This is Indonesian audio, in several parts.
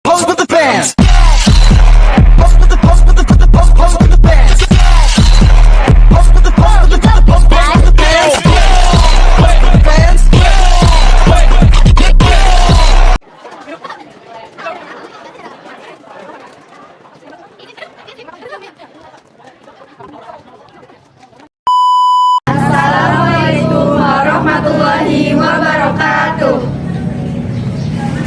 Pose with the fans. Pose with the pose with the pose with the fans. Pose with the pose with the pose with the fans. Pose with the fans. Assalamualaikum warahmatullahi wabarakatuh.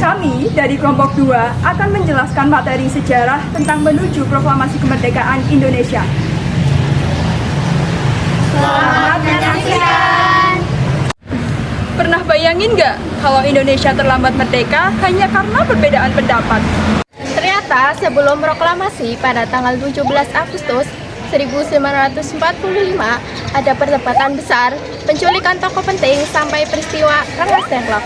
Kami dari kelompok 2 akan menjelaskan materi sejarah tentang menuju proklamasi kemerdekaan Indonesia. Selamat menyaksikan. Pernah bayangin nggak kalau Indonesia terlambat merdeka hanya karena perbedaan pendapat? Ternyata sebelum proklamasi pada tanggal 17 Agustus 1945 ada perdebatan besar, penculikan tokoh penting sampai peristiwa Rengas Dengklok.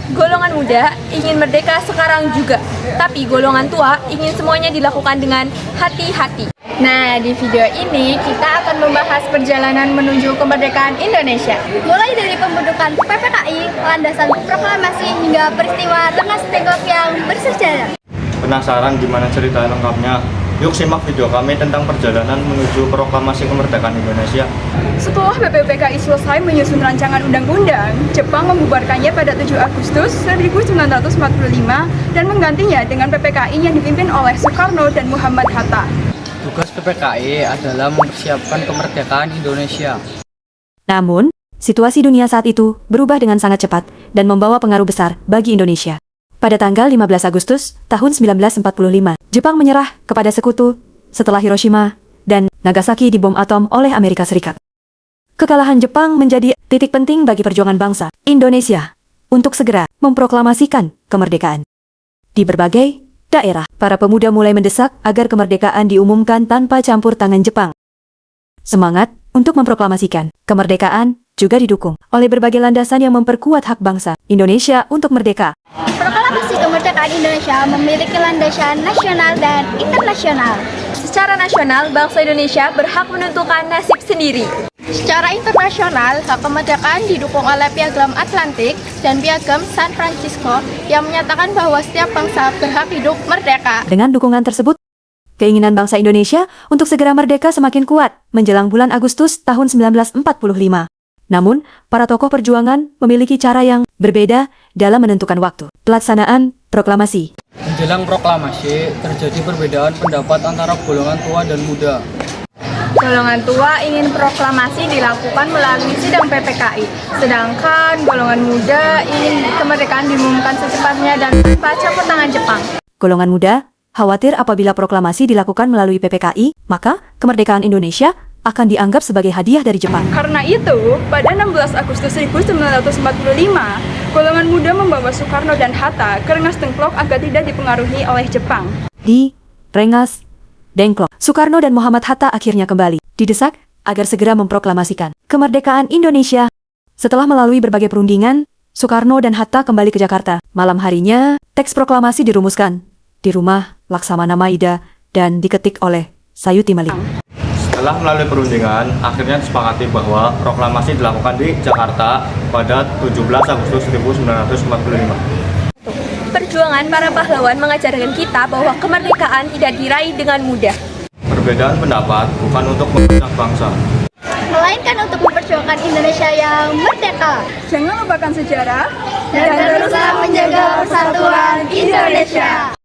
Golongan muda ingin merdeka sekarang juga, tapi golongan tua ingin semuanya dilakukan dengan hati-hati. Nah, di video ini kita akan membahas perjalanan menuju kemerdekaan Indonesia. Mulai dari pembentukan PPKI, landasan proklamasi hingga peristiwa Rengas Dengklok yang bersejarah. Penasaran gimana cerita lengkapnya? Yuk simak video kami tentang perjalanan menuju proklamasi kemerdekaan Indonesia. Setelah BPUPKI selesai menyusun rancangan undang-undang, Jepang membubarkannya pada 7 Agustus 1945 dan menggantinya dengan PPKI yang dipimpin oleh Soekarno dan Muhammad Hatta. Tugas PPKI adalah mempersiapkan kemerdekaan Indonesia. Namun, situasi dunia saat itu berubah dengan sangat cepat dan membawa pengaruh besar bagi Indonesia. Pada tanggal 15 Agustus tahun 1945, Jepang menyerah kepada sekutu setelah Hiroshima dan Nagasaki dibom atom oleh Amerika Serikat. Kekalahan Jepang menjadi titik penting bagi perjuangan bangsa Indonesia untuk segera memproklamasikan kemerdekaan. Di berbagai daerah, para pemuda mulai mendesak agar kemerdekaan diumumkan tanpa campur tangan Jepang. Semangat untuk memproklamasikan kemerdekaan juga didukung oleh berbagai landasan yang memperkuat hak bangsa Indonesia untuk merdeka. Proklamasi kemerdekaan Indonesia memiliki landasan nasional dan internasional. Secara nasional, bangsa Indonesia berhak menentukan nasib sendiri. Secara internasional, hak kemerdekaan didukung oleh Piagam Atlantik dan Piagam San Francisco yang menyatakan bahwa setiap bangsa berhak hidup merdeka. Dengan dukungan tersebut, keinginan bangsa Indonesia untuk segera merdeka semakin kuat menjelang bulan Agustus tahun 1945. Namun, para tokoh perjuangan memiliki cara yang berbeda dalam menentukan waktu pelaksanaan proklamasi. Menjelang proklamasi, terjadi perbedaan pendapat antara golongan tua dan muda. Golongan tua ingin proklamasi dilakukan melalui sidang PPKI, sedangkan golongan muda ingin kemerdekaan diumumkan secepatnya dan tanpa campur tangan Jepang. Golongan muda khawatir apabila proklamasi dilakukan melalui PPKI, maka kemerdekaan Indonesia akan dianggap sebagai hadiah dari Jepang. Karena itu, pada 16 Agustus 1945, golongan muda membawa Soekarno dan Hatta ke Rengas Dengklok agar tidak dipengaruhi oleh Jepang. Di Rengas Dengklok, Soekarno dan Muhammad Hatta akhirnya kembali didesak agar segera memproklamasikan kemerdekaan Indonesia. Setelah melalui berbagai perundingan, Soekarno dan Hatta kembali ke Jakarta. Malam harinya, teks proklamasi dirumuskan di rumah Laksamana Maida dan diketik oleh Sayuti Malik. Setelah melalui perundingan, akhirnya disepakati bahwa proklamasi dilakukan di Jakarta pada 17 Agustus 1945. Perjuangan para pahlawan mengajarkan kita bahwa kemerdekaan tidak diraih dengan mudah. Perbedaan pendapat bukan untuk memecah bangsa, Melainkan untuk memperjuangkan Indonesia yang merdeka. Jangan lupakan sejarah Dan teruslah menjaga persatuan Indonesia.